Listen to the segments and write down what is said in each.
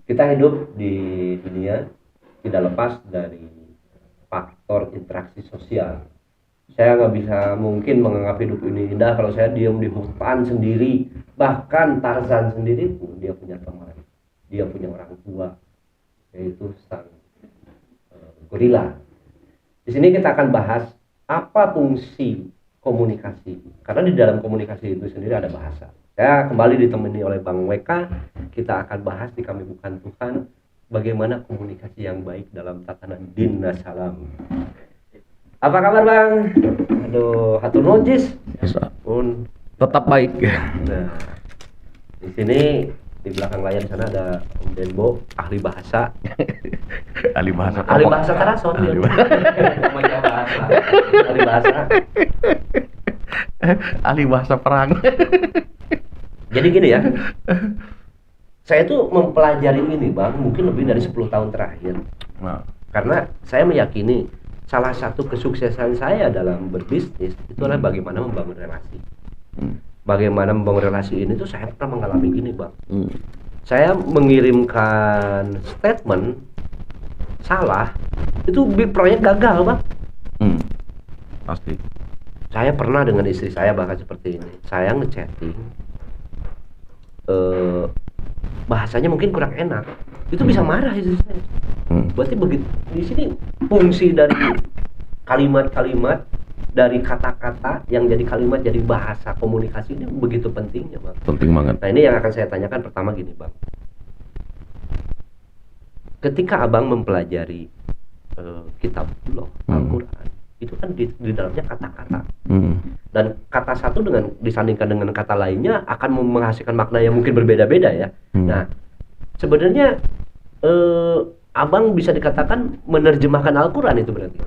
Kita hidup di dunia tidak lepas dari faktor interaksi sosial. Saya nggak bisa mungkin menganggap hidup ini indah kalau saya diam di hutan sendiri. Bahkan Tarzan sendiri pun dia punya teman, dia punya orang tua, yaitu sang gorila. Di sini kita akan bahas apa fungsi komunikasi, karena di dalam komunikasi itu sendiri ada bahasa. Saya kembali ditemani oleh Bang WK. Kita akan bahas di Kami Bukan Tuhan bagaimana komunikasi yang baik dalam tatanan din salam. Apa kabar Bang? Aduh, hatur nuhun Jis. Pun Tetap baik. Nah, di sini di belakang layar sana ada Om Denbo, ahli bahasa. Ahli bahasa. Ahli bahasa Tarason dia. Ahli bahasa. Ahli bahasa perang. Jadi gini ya. Saya tuh mempelajari ini Bang, mungkin lebih dari 10 tahun terakhir. Nah, Karena saya meyakini salah satu kesuksesan saya dalam berbisnis itu adalah bagaimana membangun relasi. Bagaimana membangun relasi ini tuh saya pernah mengalami gini Bang. Saya mengirimkan statement salah, itu proyek gagal Bang. Pasti. Saya pernah dengan istri saya bahkan seperti ini. Saya ngechatting, bahasanya mungkin kurang enak, itu bisa marah istri saya. Berarti begitu di sini fungsi dari kalimat-kalimat, dari kata-kata yang jadi kalimat jadi bahasa komunikasi ini begitu pentingnya Bang. Penting banget. Nah ini yang akan saya tanyakan pertama gini Bang. Ketika Abang mempelajari kitabullah Al-Quran, itu kan di dalamnya kata-kata. Dan kata satu dengan disandingkan dengan kata lainnya akan menghasilkan makna yang mungkin berbeda-beda ya. Nah sebenarnya Abang bisa dikatakan menerjemahkan Al-Quran itu berarti?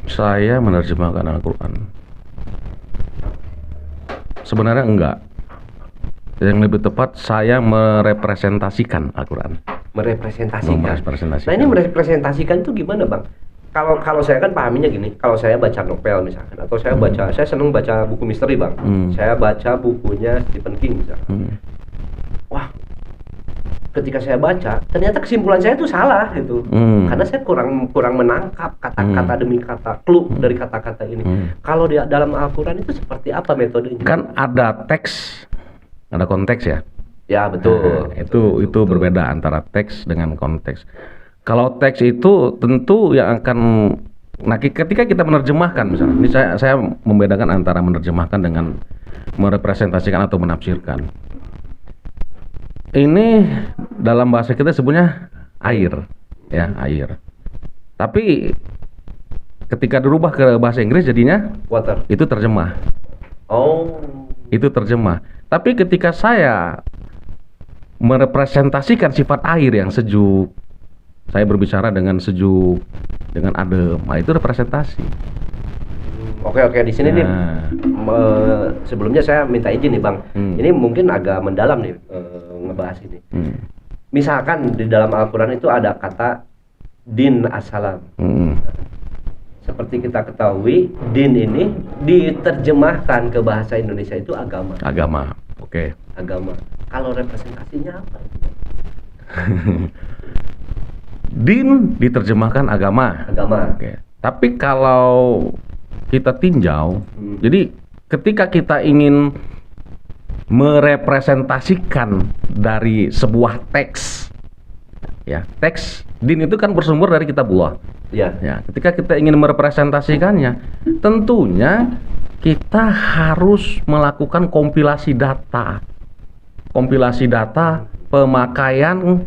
Saya menerjemahkan Al-Quran. Sebenarnya enggak. Yang lebih tepat saya merepresentasikan Al-Quran. Merepresentasikan. Nah ini merepresentasikan itu gimana Bang? Kalau saya kan pahaminya gini, kalau saya baca novel misalkan, atau saya baca, saya seneng baca buku misteri Bang. Saya baca bukunya Stephen King misalkan. Wah, ketika saya baca, ternyata kesimpulan saya itu salah gitu. Karena saya kurang menangkap kata-kata demi kata, clue dari kata-kata ini. Kalau di dalam Al-Quran itu seperti apa metodenya? Kan ada teks, ada konteks ya. Ya betul. Nah, itu berbeda antara teks dengan konteks. Kalau teks itu tentu yang akan, nah ketika kita menerjemahkan misalnya, ini saya membedakan antara menerjemahkan dengan merepresentasikan atau menafsirkan. Ini dalam bahasa kita sebutnya air, ya air. Tapi ketika dirubah ke bahasa Inggris jadinya Water. itu terjemah. Oh. Itu terjemah. Tapi ketika saya merepresentasikan sifat air yang sejuk, saya berbicara dengan sejuk, dengan adem, nah itu representasi. Oke di sini nih sebelumnya saya minta izin nih Bang. Ini mungkin agak mendalam nih ngebahas ini. Misalkan di dalam Al-Quran itu ada kata din as-salam. Seperti kita ketahui, din ini diterjemahkan ke bahasa Indonesia itu agama. Agama, oke. Agama. Kalau representasinya apa? Din diterjemahkan agama. Agama. Oke. Tapi kalau kita tinjau, jadi ketika kita ingin merepresentasikan dari sebuah teks, ya teks din itu kan bersumber dari kitabullah. Ya. Ya, ketika kita ingin merepresentasikannya, tentunya kita harus melakukan kompilasi data pemakaian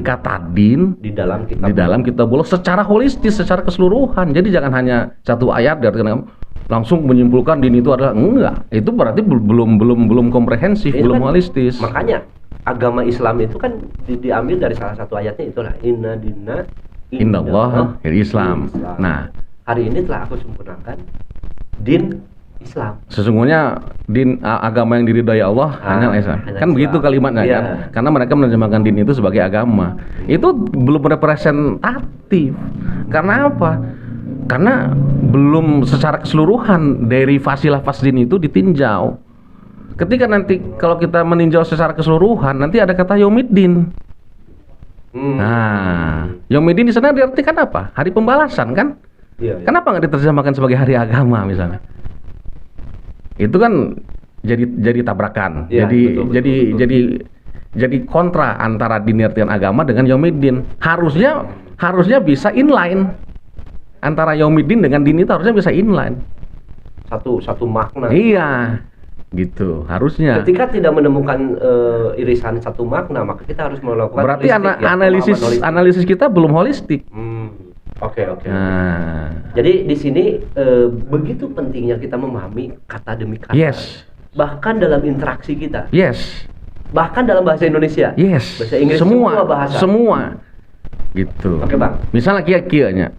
kata din di dalam kitabullah secara holistis, secara keseluruhan. Jadi jangan hanya satu ayat dan langsung menyimpulkan din itu adalah enggak. Itu berarti belum komprehensif, belum holistis. Makanya agama Islam itu kan diambil dari salah satu ayatnya, itulah inna dinna indallah Islam. Nah, hari ini telah aku sempurnakan din Islam. Sesungguhnya din agama yang diridhai Allah hanya Islam. Kan begitu kalimatnya kan? Karena mereka menerjemahkan din itu sebagai agama. Itu belum representatif. Karena apa? Karena belum secara keseluruhan derivasi lafaz din itu ditinjau. Ketika nanti kalau kita meninjau secara keseluruhan, nanti ada kata Yaumiddin. Nah, Yaumiddin di sana diartikan apa? Hari pembalasan kan? Iya, iya. Kenapa nggak diterjemahkan sebagai hari agama misalnya? Itu kan jadi tabrakan. Iya, betul. Jadi kontra antara dinartian agama dengan Yaumiddin. Harusnya bisa inline. Antara Yaumiddin dengan din itu harusnya bisa inline. Satu makna. Iya. Gitu, harusnya. Ketika tidak menemukan irisan satu makna, maka kita harus melakukan Berarti holistik, ya, analisis kita belum holistik. Oke. Nah, Jadi di sini begitu pentingnya kita memahami kata demi kata. yes, Bahkan dalam interaksi kita. yes, Bahkan dalam bahasa Indonesia. yes. Bahasa Inggris, semua bahasa. semua. Gitu. Oke, Bang. Misalnya kia-kianya.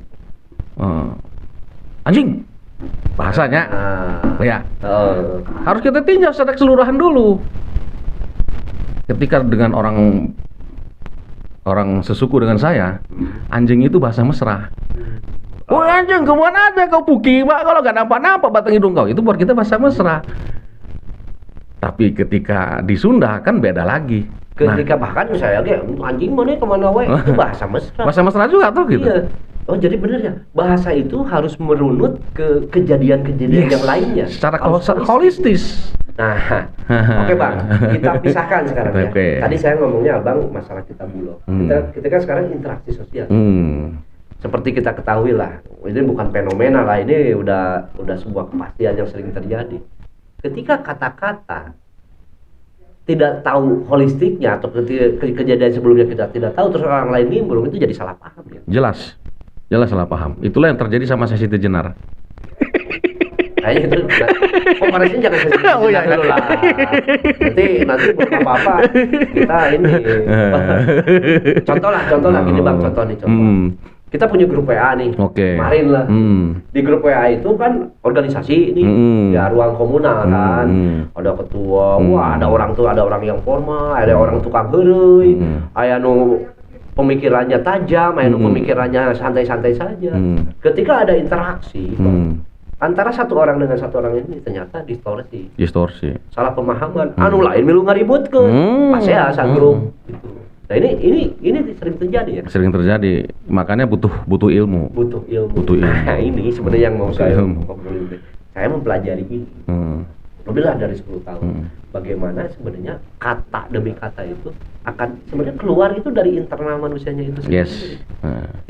Anjing. Bahasanya. Ya. Harus kita tinjau secara keseluruhan dulu. Ketika dengan orang sesuku dengan saya, anjing itu bahasa mesra. Woi anjing, kemana aja kau puki, Pak? Kalau gak nampak-nampak batang hidung kau, itu buat kita bahasa mesra. Tapi ketika di Sunda kan beda lagi. Ketika bahkan saya anjing mana kemana wae itu bahasa mesra. Bahasa mesra juga tuh gitu. Iya. Oh jadi benar ya, bahasa itu harus merunut ke kejadian-kejadian yang lainnya. Secara holistis. Nah, oke Bang, kita pisahkan sekarang ya. Oke. Tadi saya ngomongnya Abang masalah kita bulog. Kita kan sekarang interaksi sosial. Seperti kita ketahui lah, ini bukan fenomena lah, ini udah sebuah kepastian yang sering terjadi. Ketika kata-kata tidak tahu holistiknya atau kejadian sebelumnya kita tidak tahu, terus orang lain nimbrung, itu jadi salah paham ya. Jelas salah paham. Itulah yang terjadi sama Sesi Tejenar. Kayaknya itu komparasinya jangan Sesi Tejenar dulu lah. Nanti bukan apa-apa kita ini. Contoh lah gini Bang, contoh. Kita punya grup WA nih. Oke. Kemarin lah. Di grup WA itu kan organisasi ini ya ruang komunal kan. Ada ketua, wah ada orang yang formal, ada orang tukang heureuy, aya nu pemikirannya tajam, aya nu pemikirannya santai-santai saja. Ketika ada interaksi antara satu orang dengan satu orang ini ternyata distorsi. Salah pemahaman. Anu lain milu ngaributkeun. Pas ya sa grup gitu. Nah ini sering terjadi ya. Sering terjadi, makanya butuh ilmu. Butuh ilmu. Nah ini sebenarnya yang mau saya ngobrolin. Saya mempelajari ini. Lebih lah dari 10 tahun. Bagaimana sebenarnya kata demi kata itu akan sebenarnya keluar itu dari internal manusianya itu sendiri. Yes.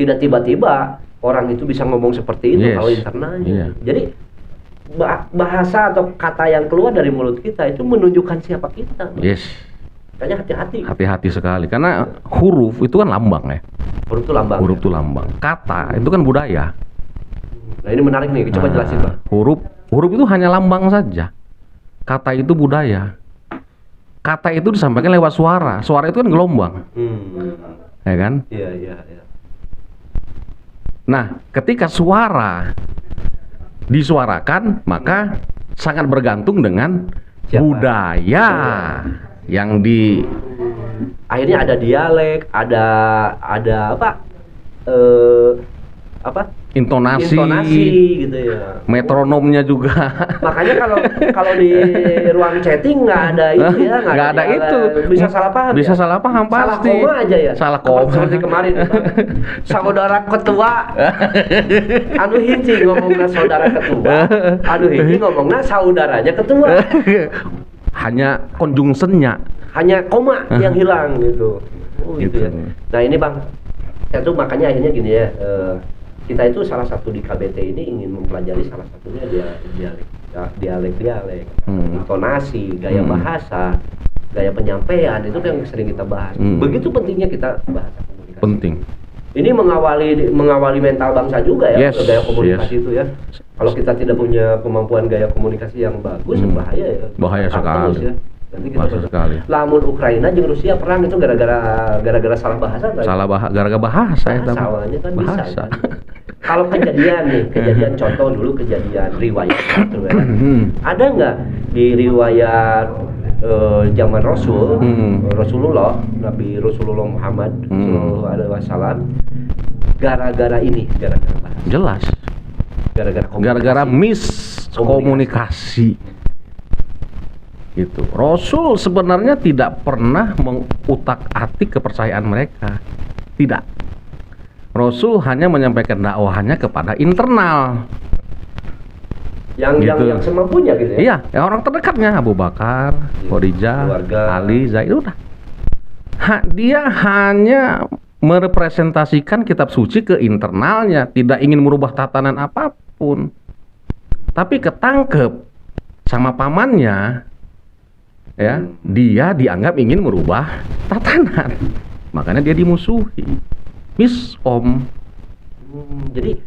Tidak tiba-tiba orang itu bisa ngomong seperti itu kalau internalnya. Jadi bahasa atau kata yang keluar dari mulut kita itu menunjukkan siapa kita. Yes. Makanya hati-hati. Hati-hati sekali karena huruf itu kan lambang ya. Huruf itu lambang. Kata itu kan budaya. Nah ini menarik nih, coba jelasin Pak. Huruf itu hanya lambang saja. Kata itu budaya. Kata itu disampaikan lewat suara. Suara itu kan gelombang. Ya kan? Iya. Nah, ketika suara disuarakan, maka sangat bergantung dengan budaya yang akhirnya ada dialek, ada apa? Intonasi gitu ya. Metronomnya juga. Makanya kalau di ruang chatting nggak ada itu ya, nggak ada itu. Bisa salah paham. Bisa salah paham pasti. Salah koma aja ya. Salah koma. Seperti kemarin saudara ketua. Anu hiji ngomongnya saudara ketua. Anu hiji ngomongnya saudaranya ketua. Hanya konjungsennya. Hanya koma yang hilang gitu. Gitu ya. Nah ini Bang, itu makanya akhirnya gini ya. Kita itu salah satu di KBT ini ingin mempelajari salah satunya dialek, intonasi, gaya bahasa, gaya penyampaian, itu yang sering kita bahas. Begitu pentingnya kita bahasa komunikasi. Penting. Ini mengawali mental bangsa juga ya, gaya komunikasi itu ya. Kalau kita tidak punya kemampuan gaya komunikasi yang bagus, bahaya ya. Bahaya sekali. Ya. Nanti kita lamun Ukraina jeung Rusia perang itu gara-gara salah bahasa. Gara-gara bahasa ya. Awalnya kan bahasa. Bisa. Kan? Kalau kejadian contoh dulu kejadian riwayat gitu ya. Ada nggak di riwayat zaman Rasulullah Nabi Rasulullah Muhammad sallallahu alaihi wasallam gara-gara bahasa? Jelas. Gara-gara miskomunikasi. Gitu. Rasul sebenarnya tidak pernah mengutak-atik kepercayaan mereka. Tidak. Rasul hanya menyampaikan dakwahnya kepada internal. Yang semampunya gitu ya. Iya, yang orang terdekatnya Abu Bakar, Khadijah, keluarga. Ali, Zaid, udah. Dia hanya merepresentasikan kitab suci ke internalnya, tidak ingin merubah tatanan apapun. Tapi ketangkep sama pamannya, ya, dia dianggap ingin merubah tatanan. Makanya dia dimusuhi. Misom. Jadi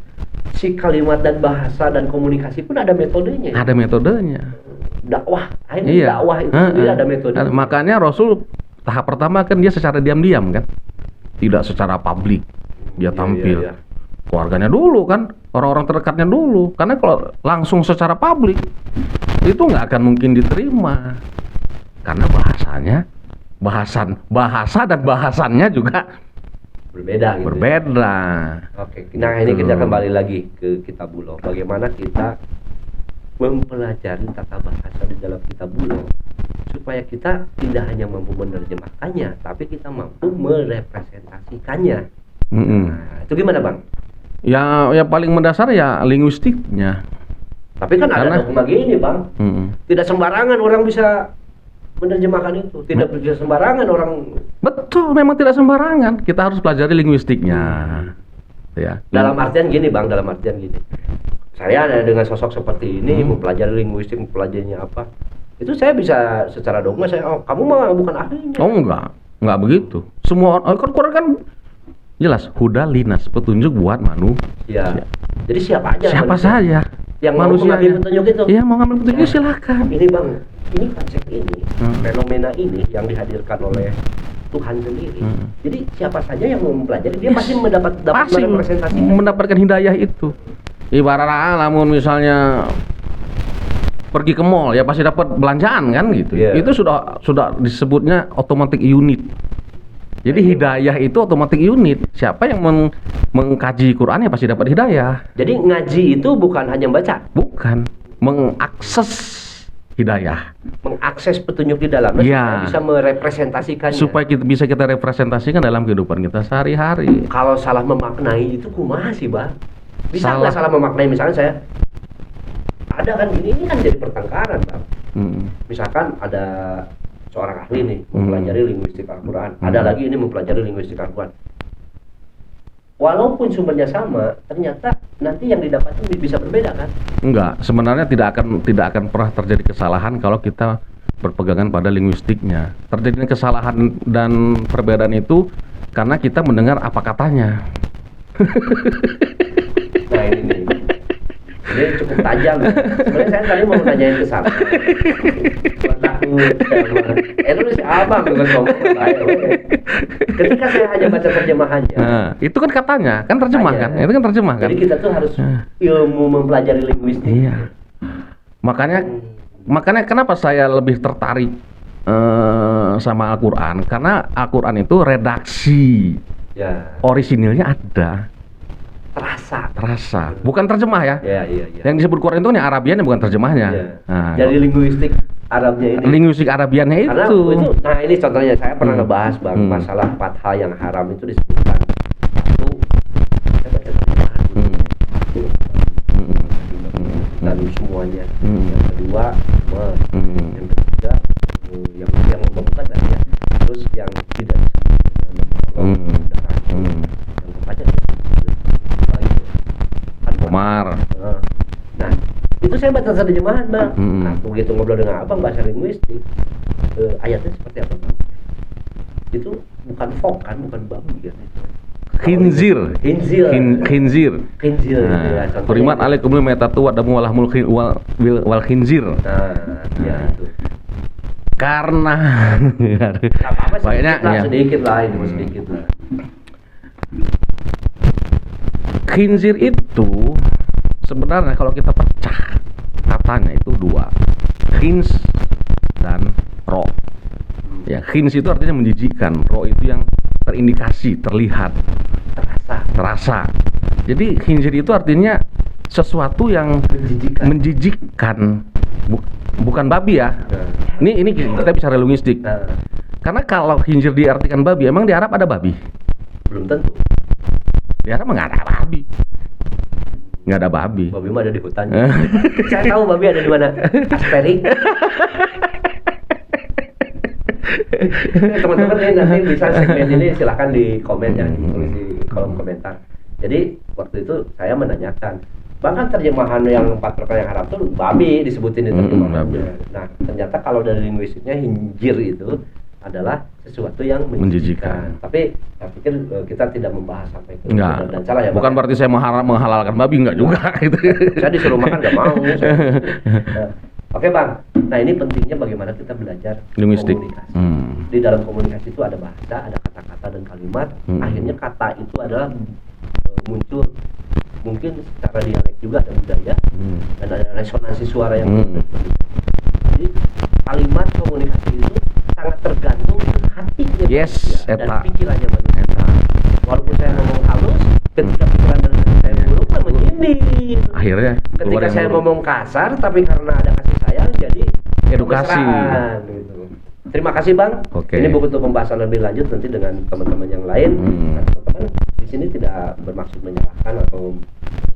si kalimat dan bahasa dan komunikasi pun ada metodenya. Ada metodenya. Dakwah, akhirnya dakwah itu sendiri ada metode. Makanya Rasul tahap pertama kan dia secara diam-diam kan, tidak secara publik dia tampil. Iya. Keluarganya dulu kan, orang-orang terdekatnya dulu. Karena kalau langsung secara publik itu nggak akan mungkin diterima. Karena bahasa dan bahasannya juga berbeda gitu. Berbeda. Oke, nah ini kita kembali lagi ke Kitabullah. Bagaimana kita mempelajari tata bahasa di dalam Kitabullah supaya kita tidak hanya mampu menerjemahkannya, tapi kita mampu merepresentasikannya. Nah, itu gimana Bang? Ya paling mendasar ya linguistiknya. Tapi kan ada dogma gini Bang, tidak sembarangan orang bisa menerjemahkan itu, tidak bisa sembarangan orang. Betul, memang tidak sembarangan. Kita harus pelajari linguistiknya. Ya. Dalam artian gini Bang, saya ada dengan sosok seperti ini, mempelajari linguistik, mempelajarinya apa? Itu saya bisa secara dogma kamu mah bukan ahlinya. Oh enggak begitu. Semua orang Quran kan jelas huda linas, petunjuk buat manusia. Jadi siapa saja yang manusia mau mengambil petunjuk itu. Iya, mau ngambil petunjuk silakan. Ini Bang, ini konsep ini, fenomena ini yang dihadirkan oleh Tuhan sendiri. Jadi siapa saja yang mau mempelajari dia pasti mendapatkan hidayah itu. Ibarat namun misalnya pergi ke mall ya pasti dapat belanjaan kan gitu. Itu sudah disebutnya automatic unit. Jadi hidayah itu automatic unit. Siapa yang mengkaji Quran ya pasti dapat hidayah. Jadi ngaji itu bukan hanya baca, bukan mengakses hidayah, mengakses petunjuk di dalamnya supaya bisa merepresentasikannya. Supaya kita representasikan dalam kehidupan kita sehari-hari. Kalau salah memaknai itu kumaha sih Bang? Bisa nggak salah memaknai? Misalnya saya ada kan ini kan jadi pertengkaran Bang. Misalkan ada seorang ahli nih mempelajari linguistik Al-Quran, ada lagi ini mempelajari linguistik Al-Quran. Walaupun sumbernya sama, ternyata nanti yang didapatkan bisa berbeda kan? Enggak, sebenarnya tidak akan pernah terjadi kesalahan kalau kita berpegangan pada linguistiknya. Terjadinya kesalahan dan perbedaan itu karena kita mendengar apa katanya. Nah ini cukup tajam. Sebenarnya saya tadi mau nanyain ke sana. Itu si abang bukan ngomong saya. Ketika saya hanya baca terjemahannya. Nah, itu kan katanya, kan terjemah kan? Itu kan terjemah kan? Jadi kita tuh harus ilmu mempelajari linguistik. Iya. Makanya kenapa saya lebih tertarik sama Al-Quran? Karena Al-Quran itu redaksi orisinilnya ada. Terasa. Bukan terjemah ya. Iya. Yang disebut Quran itu yang Arabiannya bukan terjemahnya. Nah, jadi linguistik Arabnya ini. Linguistik Arabiannya itu. Nah ini contohnya saya pernah ngebahas Bang masalah 4 hal yang haram itu disebutkan. Itu saya baca terjemahan. Dan semuanya. Yang kedua, yang ketiga, yang membuka tadi ya. Terus yang tidak disebut dengan darah. Yang keempatnya Umar. Nah, itu saya baca terjemahan Bang. Nah, begitu ngobrol dengan abang bahasa linguistik, ayatnya seperti apa Bang? Itu bukan fok kan, bukan babi kan? Khinzir. Nah, Kurimat alaikumul maitatu wa damu wal khinzir. Nah, ya itu. Karena sedikit lah. Khinzir itu sebenarnya kalau kita pecah katanya itu 2, khins dan ro. Ya, khins itu artinya menjijikkan, ro itu yang terindikasi, terlihat, terasa. Jadi khinzir itu artinya sesuatu yang menjijikkan. bukan babi ya. Nah, Ini kita bicara linguistik. nah, Karena kalau khinzir diartikan babi, emang di Arab ada babi? belum tentu. Di Arab nggak ada babi. Nggak ada babi. Babi mah ada di hutan. Saya tahu babi ada di mana. Asperi. Teman-teman ini nanti bisa segmen ini silakan di komen ya, ditulis di kolom komentar. Jadi waktu itu saya menanyakan, bahkan terjemahan yang 4 perkara yang haram itu babi disebutin itu terjemahannya. Nah ternyata kalau dari linguistiknya hinjir itu adalah sesuatu yang menjijikan. Tapi saya pikir kita tidak membahas sampai itu Enggak. benar dan salah ya. Bukan Bang. berarti saya menghalalkan babi, enggak juga gitu. Saya disuruh makan nggak mau. Nah, oke bang, nah ini pentingnya bagaimana kita belajar Linguistik. komunikasi. Hmm. Di dalam komunikasi itu ada bahasa, ada kata-kata dan kalimat. Akhirnya kata itu adalah muncul mungkin secara dialek juga ada budaya dan ada resonansi suara yang jadi kalimat komunikasi itu sangat tergantung dengan hatinya Yes, manusia dan eta. pikirannya manusia. Walaupun saya ngomong halus, ketika pikiran dan hati saya buruk kan menyindir. Akhirnya keluar Ketika yang saya buruk. ngomong kasar tapi karena ada kasih sayang jadi Edukasi. mesraan, gitu. Terima kasih bang. Oke. Ini buku untuk pembahasan lebih lanjut nanti dengan teman-teman yang lain. Nah, teman-teman di sini tidak bermaksud menyalahkan atau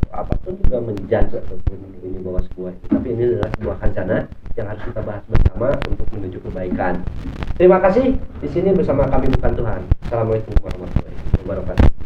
apapun juga menjudge ataupun ini bahwa sebuah itu. Tapi ini adalah sebuah khazanah yang harus kita bahas bersama untuk menuju kebaikan. Terima kasih. Di sini bersama kami bukan Tuhan. Assalamualaikum warahmatullahi wabarakatuh.